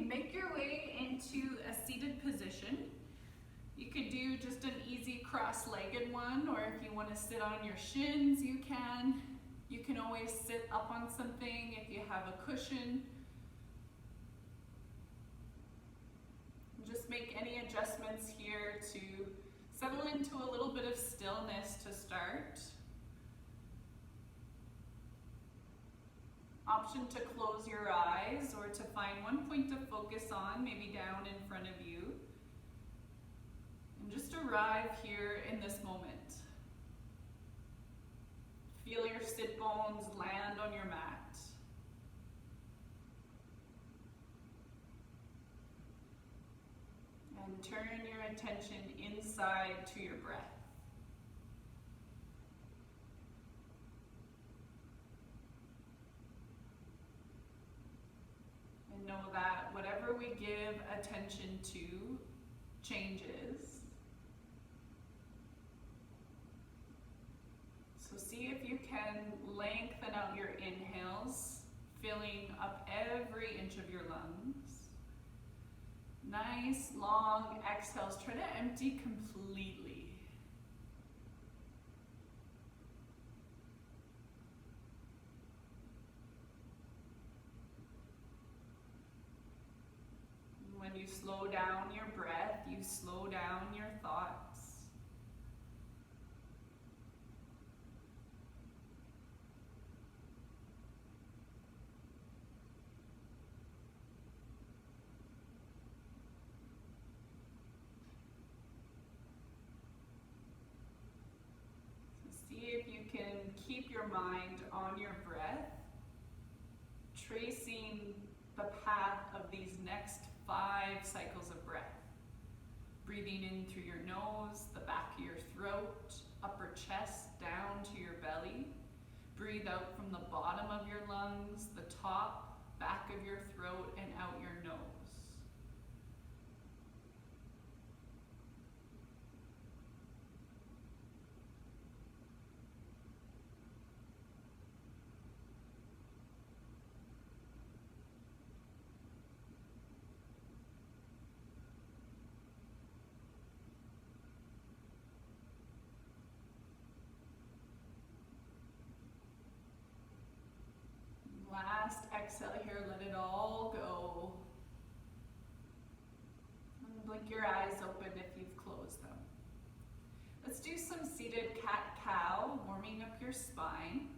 make your way into a seated position. You could do just an easy cross-legged one, or if you want to sit on your shins, you can. You can always sit up on something if you have a cushion. Just make any adjustments here to settle into a little bit of stillness to start. Option to close your eyes or to find one point to focus on, maybe down in front of you. And just arrive here in this moment. Feel your sit bones land on your mat. And turn your attention inside to your breath. And know that whatever we give attention to changes. So see if you can lengthen out your inhales, filling up every inch of your lungs. Nice long exhales. Try to empty completely. When you slow down your breath, you slow down your thoughts. If you can keep your mind on your breath, tracing the path of these next 5 cycles of breath. Breathing in through your nose, the back of your throat, upper chest, down to your belly. Breathe out from the bottom of your lungs, the top, back of your throat, and out your nose. Last exhale here, let it all go. And blink your eyes open if you've closed them. Let's do some seated cat-cow, warming up your spine.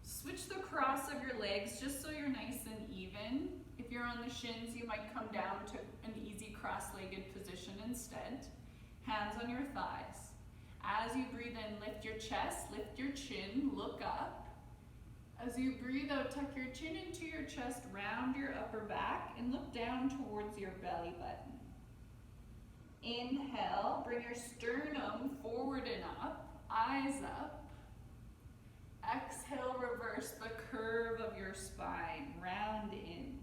Switch the cross of your legs just so you're nice and even. If you're on the shins, you might come down to an easy cross-legged position instead. Hands on your thighs. As you breathe in, lift your chest, lift your chin, look up. As you breathe out, tuck your chin into your chest, round your upper back, and look down towards your belly button. Inhale, bring your sternum forward and up, eyes up. Exhale, reverse the curve of your spine, round in.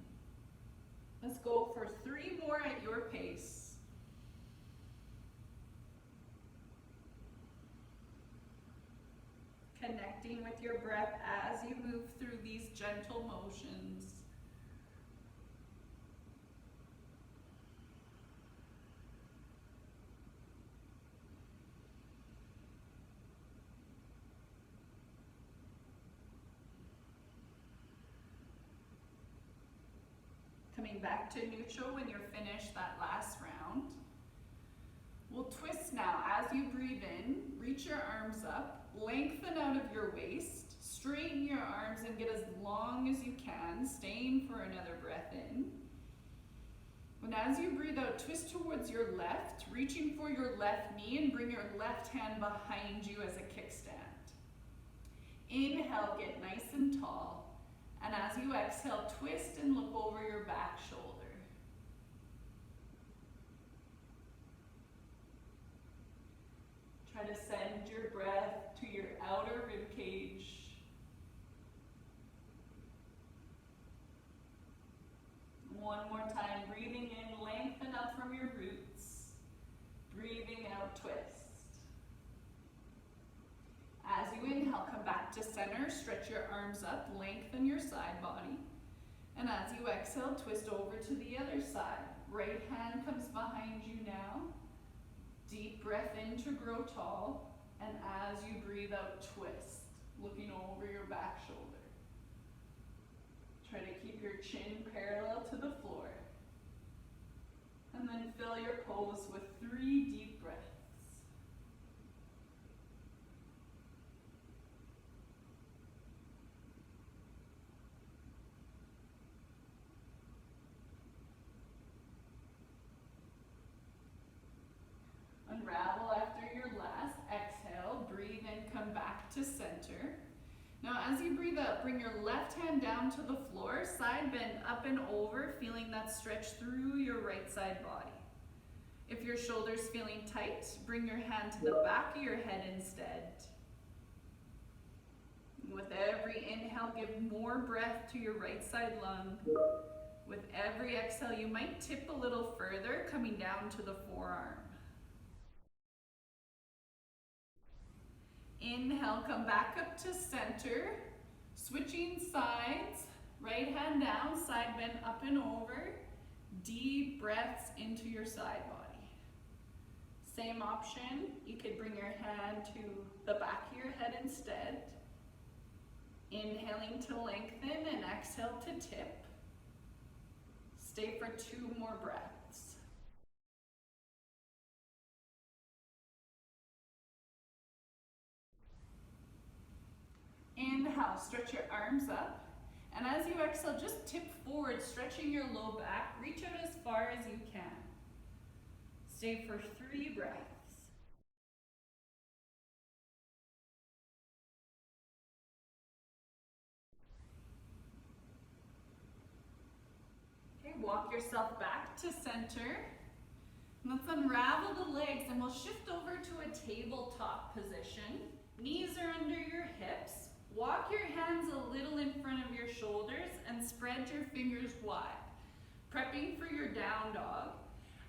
Let's go for 3 more at your pace. Connecting with your breath as you move through these gentle motions. Coming back to neutral when you're finished that last round. We'll twist now. As you breathe in, reach your arms up, lengthen out of your waist, straighten your arms and get as long as you can, staying for another breath in. And as you breathe out, twist towards your left, reaching for your left knee and bring your left hand behind you as a kickstand. Inhale, get nice and tall. And as you exhale, twist and look over your back shoulder. Try to send your breath to your outer rib cage. One more time, breathing in, lengthen up from your roots. Breathing out, twist. As you inhale, come back to center, stretch your arms up, lengthen your side body. And as you exhale, exhale, twist over to the other side. Right hand comes behind you now. Deep breath in to grow tall. And as you breathe out, twist, looking over your back shoulder. Try to keep your chin parallel to the floor. And then fill your pose with 3 deep breaths. Unravel after your last exhale. Breathe in, come back to center. Now as you breathe out, bring your left hand down to the floor, side bend up and over, feeling that stretch through your right side body. If your shoulder's feeling tight, bring your hand to the back of your head instead. With every inhale, give more breath to your right side lung. With every exhale, you might tip a little further, coming down to the forearm. Inhale, come back up to center, switching sides, right hand down, side bend up and over, deep breaths into your side body. Same option, you could bring your hand to the back of your head instead. Inhaling to lengthen and exhale to tip. Stay for 2 more breaths. Inhale, stretch your arms up. And as you exhale, just tip forward, stretching your low back. Reach out as far as you can. Stay for 3 breaths. Okay, walk yourself back to center. Let's unravel the legs and we'll shift over to a tabletop position. Knees are under your hips. Walk your hands a little in front of your shoulders and spread your fingers wide. Prepping for your down dog.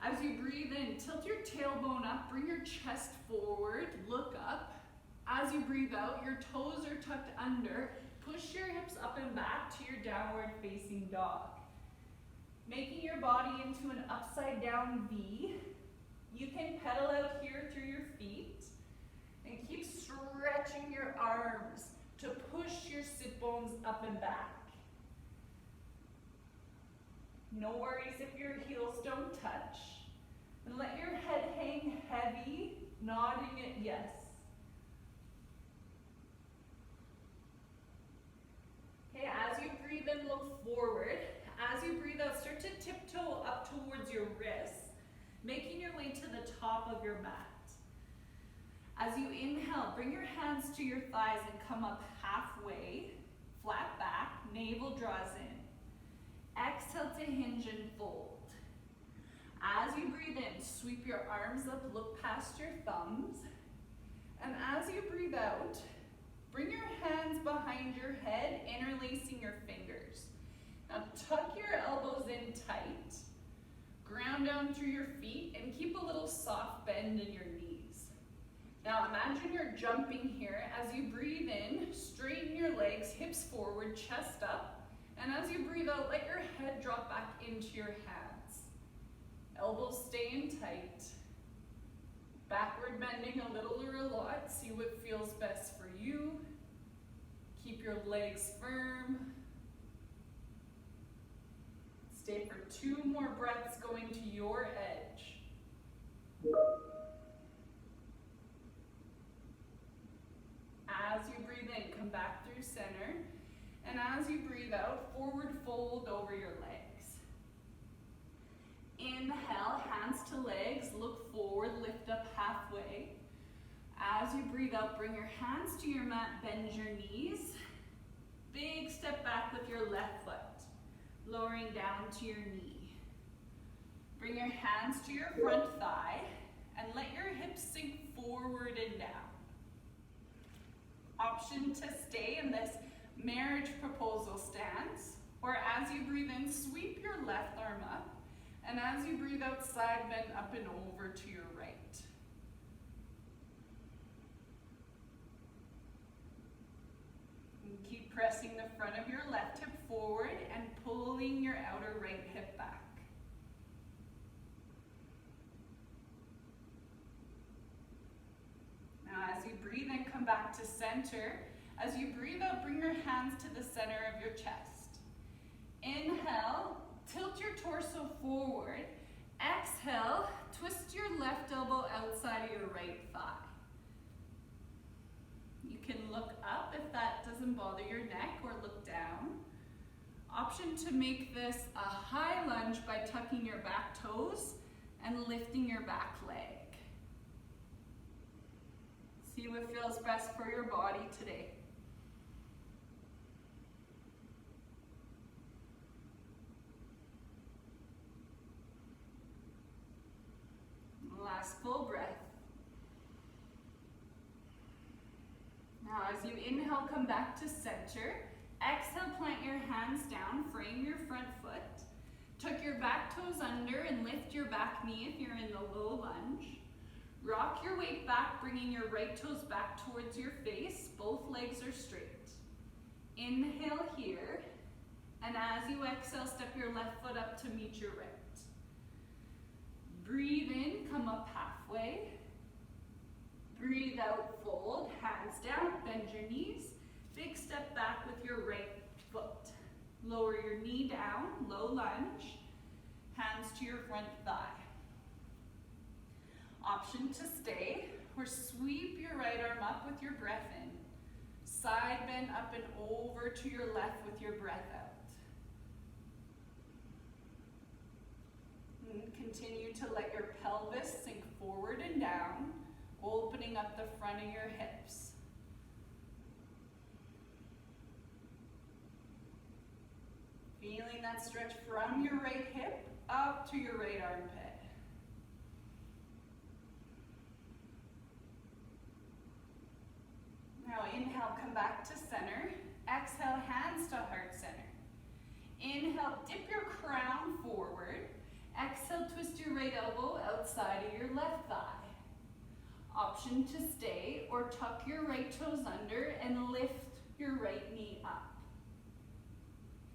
As you breathe in, tilt your tailbone up, bring your chest forward, look up. As you breathe out, your toes are tucked under. Push your hips up and back to your downward facing dog. Making your body into an upside down V. You can pedal out here through your feet and keep stretching your arms to push your sit bones up and back. No worries if your heels don't touch. And let your head hang heavy, nodding it yes. Okay, as you breathe in, look forward. As you breathe out, start to tiptoe up towards your wrists, making your way to the top of your mat. As you inhale, bring your hands to your thighs and come up halfway, flat back, navel draws in. Exhale to hinge and fold. As you breathe in, sweep your arms up, look past your thumbs. And as you breathe out, bring your hands behind your head, interlacing your fingers. Now tuck your elbows in tight, ground down through your feet, and keep a little soft bend in your knees. Now imagine you're jumping here. As you breathe in, straighten your legs, hips forward, chest up. And as you breathe out, let your head drop back into your hands. Elbows stay in tight. Backward bending a little or a lot. See what feels best for you. Keep your legs firm. Stay for 2 more breaths going to your edge. As you breathe in, come back through center. And as you breathe out, forward fold over your legs. Inhale, hands to legs, look forward, lift up halfway. As you breathe out, bring your hands to your mat, bend your knees. Big step back with your left foot, lowering down to your knee. Bring your hands to your front thigh and let your hips sink forward and down. Option to stay in this marriage proposal stance, or as you breathe in, sweep your left arm up, and as you breathe out, side bend up and over to your right. And keep pressing the front of your left hip forward and pull pulling your outer right hip back. Now as you breathe in, come back to center. As you breathe out, bring your hands to the center of your chest. Inhale, tilt your torso forward. Exhale, twist your left elbow outside of your right thigh. You can look up if that doesn't bother your neck, or look down. Option to make this a high lunge by tucking your back toes and lifting your back leg. See what feels best for your body today. Last full breath. Now as you inhale, come back to center. Exhale, plant your hands down, frame your front foot. Tuck your back toes under and lift your back knee if you're in the low lunge. Rock your weight back, bringing your right toes back towards your face. Both legs are straight. Inhale here, and as you exhale, step your left foot up to meet your right. Breathe in, come up halfway. Breathe out, fold, hands down, bend your knees. Big step back with your right foot. Lower your knee down, low lunge. Hands to your front thigh. Option to stay, or sweep your right arm up with your breath in. Side bend up and over to your left with your breath out. And continue to let your pelvis sink forward and down, opening up the front of your hips. Feeling that stretch from your right hip up to your right armpit. Now inhale, come back to center. Exhale, hands to heart center. Inhale, dip your crown forward. Exhale, twist your right elbow outside of your left thigh. Option to stay, or tuck your right toes under and lift your right knee up.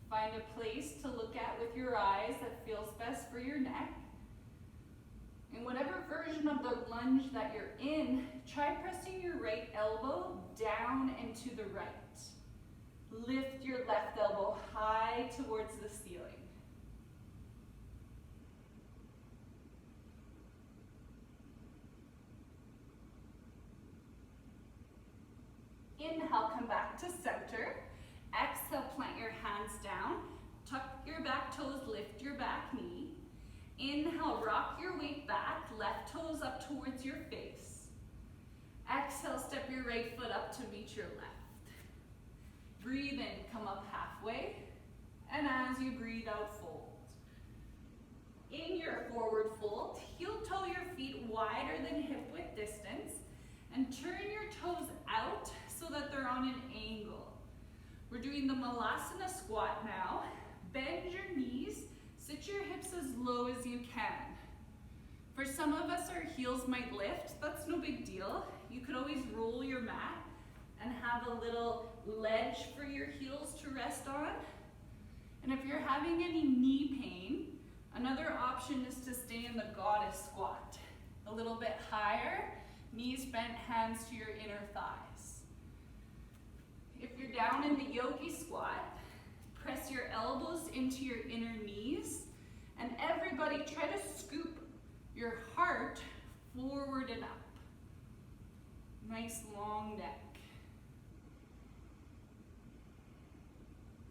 Find a place to look at with your eyes that feels best for your neck. In whatever version of the lunge that you're in, try pressing your right elbow down and to the right. Lift your left elbow high towards the ceiling. Inhale, come back to center. Exhale, plant your hands down. Tuck your back toes, lift your back knee. Inhale, rock your weight back, left toes up towards your face. Exhale, step your right foot up to meet your left. Breathe in, come up halfway. And as you breathe out, fold. In your forward fold, heel toe your feet wider than hip width distance and turn your toes out so that they're on an angle. We're doing the Malasana squat now. Bend your knees, sit your hips as low as you can. For some of us, our heels might lift. That's no big deal. You could always roll your mat and have a little ledge for your heels to rest on. And if you're having any knee pain, another option is to stay in the goddess squat. A little bit higher, knees bent, hands to your inner thighs. If you're down in the yogi squat, press your elbows into your inner knees, and everybody try to scoop your heart forward and up. Nice long neck.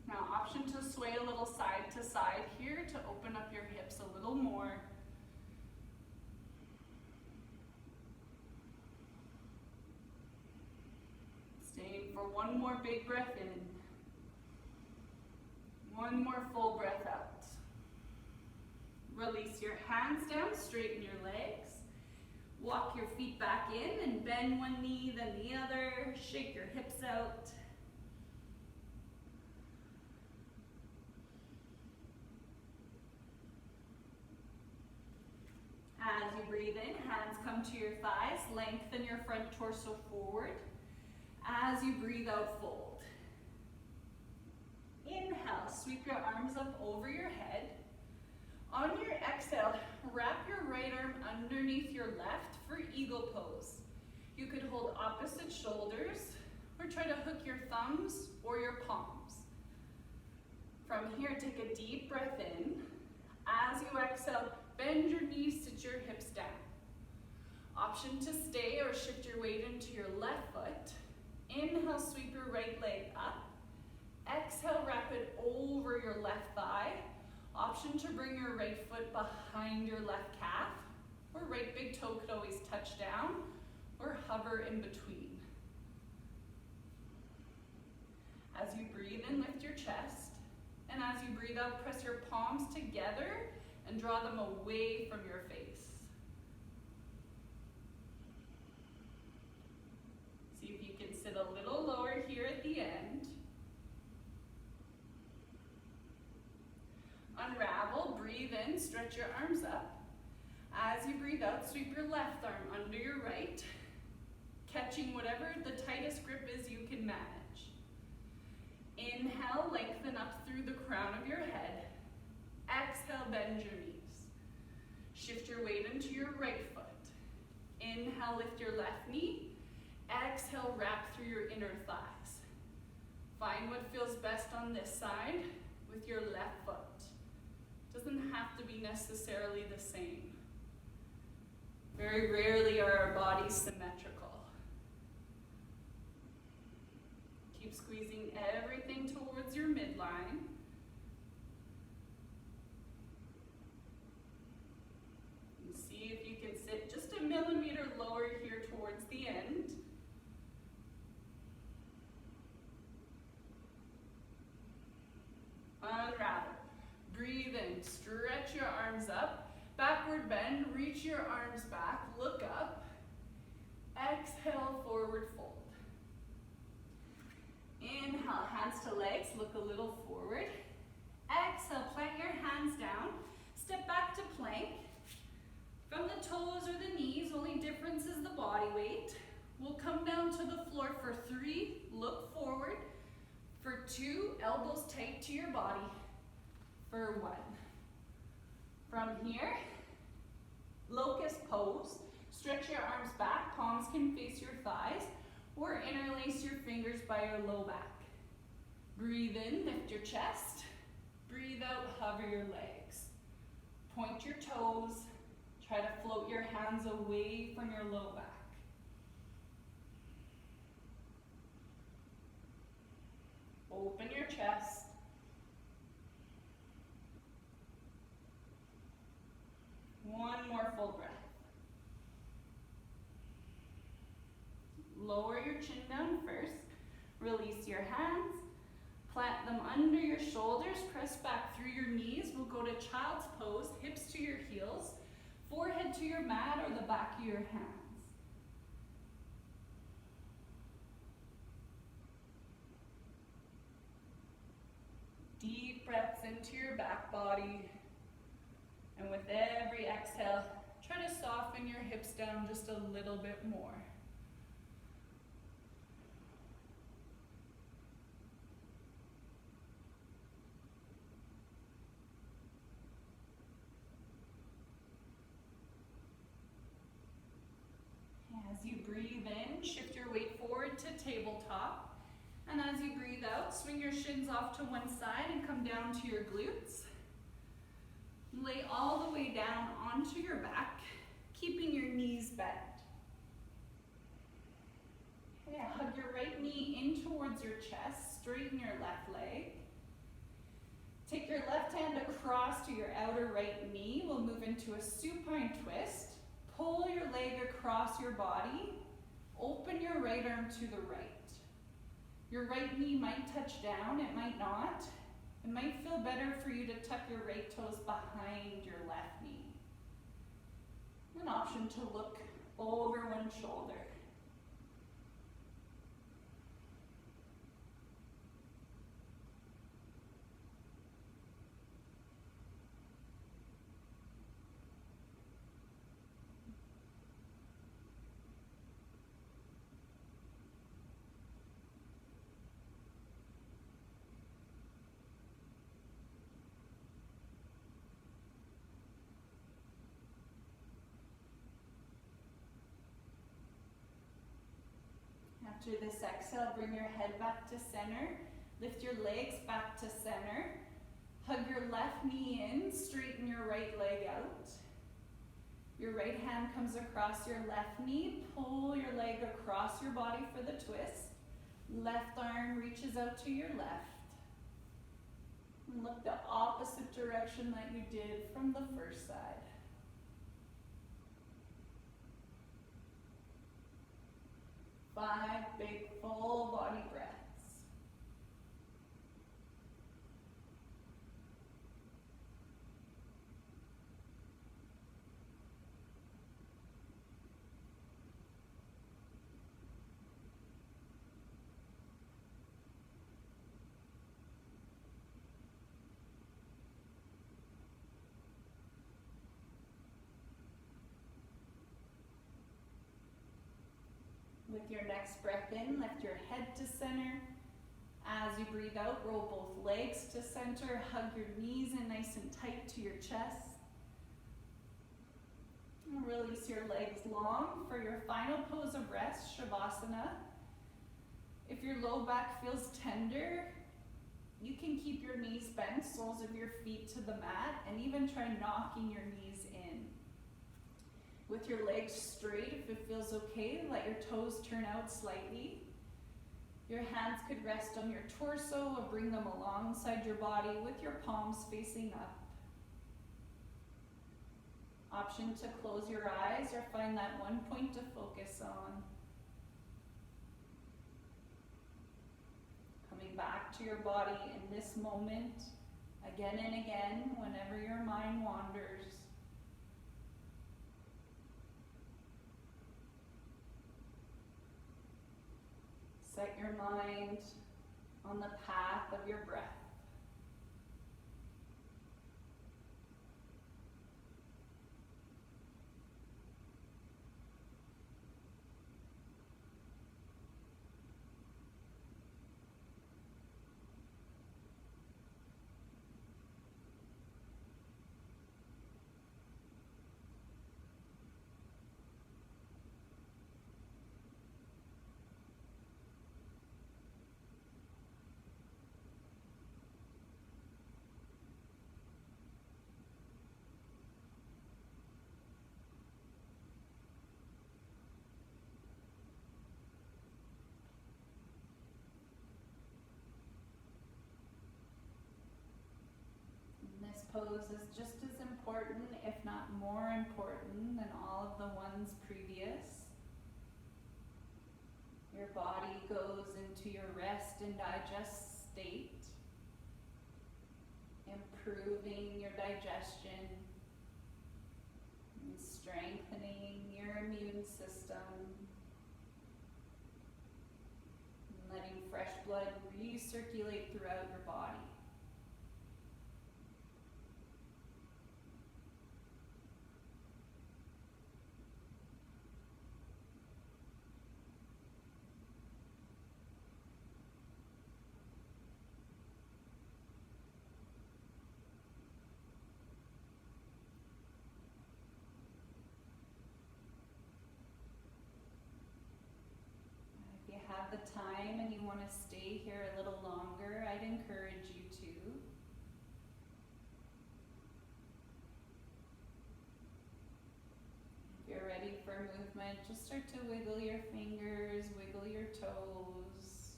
Now, option to sway a little side to side here to open up your hips a little more. Staying for one more big breath in. One more full breath out. Release your hands down, straighten your legs. Walk your feet back in and bend one knee, then the other. Shake your hips out. As you breathe in, hands come to your thighs. Lengthen your front torso forward. As you breathe out, fold. Inhale, sweep your arms up over your head. On your exhale, wrap your right arm underneath your left for eagle pose. You could hold opposite shoulders or try to hook your thumbs or your palms. From here, take a deep breath in. As you exhale, bend your knees, sit your hips down. Option to stay or shift your weight into your left foot. Inhale, sweep your right leg up. Exhale, wrap it over your left thigh. Option to bring your right foot behind your left calf, or right big toe could always touch down, or hover in between. As you breathe in, lift your chest, and as you breathe out, press your palms together and draw them away from your face. See if you can sit a little lower here at the end. Unravel, breathe in, stretch your arms up. As you breathe out, sweep your left arm under your right, catching whatever the tightest grip is you can manage. Inhale, lengthen up through the crown of your head. Exhale, bend your knees. Shift your weight into your right foot. Inhale, lift your left knee. Exhale, wrap through your inner thighs. Find what feels best on this side with your left foot. Doesn't have to be necessarily the same. Very rarely are our bodies symmetrical. Keep squeezing everything towards your midline. And see if you can sit just a millimeter lower here towards the end. Unravel. Breathe in, stretch your arms up, backward bend, reach your arms back, look up, exhale, forward fold. Inhale, hands to legs, look a little forward. Exhale, plant your hands down, step back to plank. From the toes or the knees, only difference is the body weight. We'll come down to the floor for 3, look forward. For 2, elbows tight to your body. For 1. From here, locust pose. Stretch your arms back, palms can face your thighs, or interlace your fingers by your low back. Breathe in, lift your chest. Breathe out, hover your legs. Point your toes. Try to float your hands away from your low back. Open your chest. One more full breath. Lower your chin down first. Release your hands. Plant them under your shoulders. Press back through your knees. We'll go to child's pose. Hips to your heels. Forehead to your mat or the back of your hands. Deep breaths into your back body. And with every exhale, try to soften your hips down just a little bit more. As you breathe in, shift your weight forward to tabletop. And as you breathe out, swing your shins off to one side and come down to your glutes. Lay all the way down onto your back, keeping your knees bent. Yeah, hug your right knee in towards your chest, straighten your left leg. Take your left hand across to your outer right knee. We'll move into a supine twist. Pull your leg across your body. Open your right arm to the right. Your right knee might touch down, it might not. It might feel better for you to tuck your right toes behind your left knee. An option to look over one shoulder. After this exhale, bring your head back to center. Lift your legs back to center. Hug your left knee in, straighten your right leg out. Your right hand comes across your left knee. Pull your leg across your body for the twist. Left arm reaches out to your left. And look the opposite direction that you did from the first side. Five big full body breaths. With your next breath in, lift your head to center. As you breathe out, roll both legs to center. Hug your knees in nice and tight to your chest. And release your legs long for your final pose of rest, Savasana. If your low back feels tender, you can keep your knees bent, soles of your feet to the mat, and even try knocking your knees in. With your legs straight, if it feels okay, let your toes turn out slightly. Your hands could rest on your torso or bring them alongside your body with your palms facing up. Option to close your eyes or find that one point to focus on. Coming back to your body in this moment, again and again, whenever your mind wanders. Set your mind on the path of your breath. This pose is just as important, if not more important, than all of the ones previous. Your body goes into your rest and digest state, improving your digestion, and strengthening your immune system, and letting fresh blood recirculate throughout your body. Have the time and you want to stay here a little longer, I'd encourage you to. If you're ready for movement, just start to wiggle your fingers, wiggle your toes.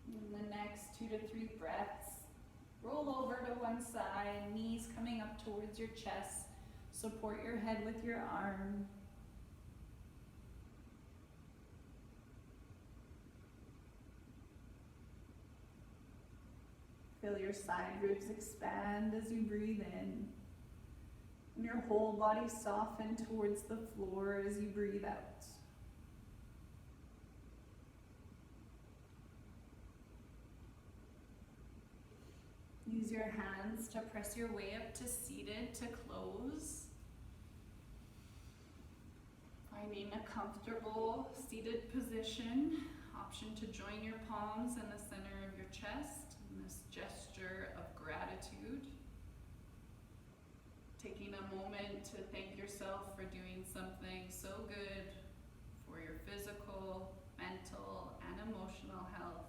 In the next 2 to 3 breaths, roll over to one side, knees coming up towards your chest. Support your head with your arm. Feel your side ribs expand as you breathe in. And your whole body soften towards the floor as you breathe out. Use your hands to press your way up to seated to close. Finding a comfortable seated position. Option to join your palms in the center of your chest in this gesture of gratitude. Taking a moment moment to thank yourself for doing something so good for your physical, mental, and emotional health.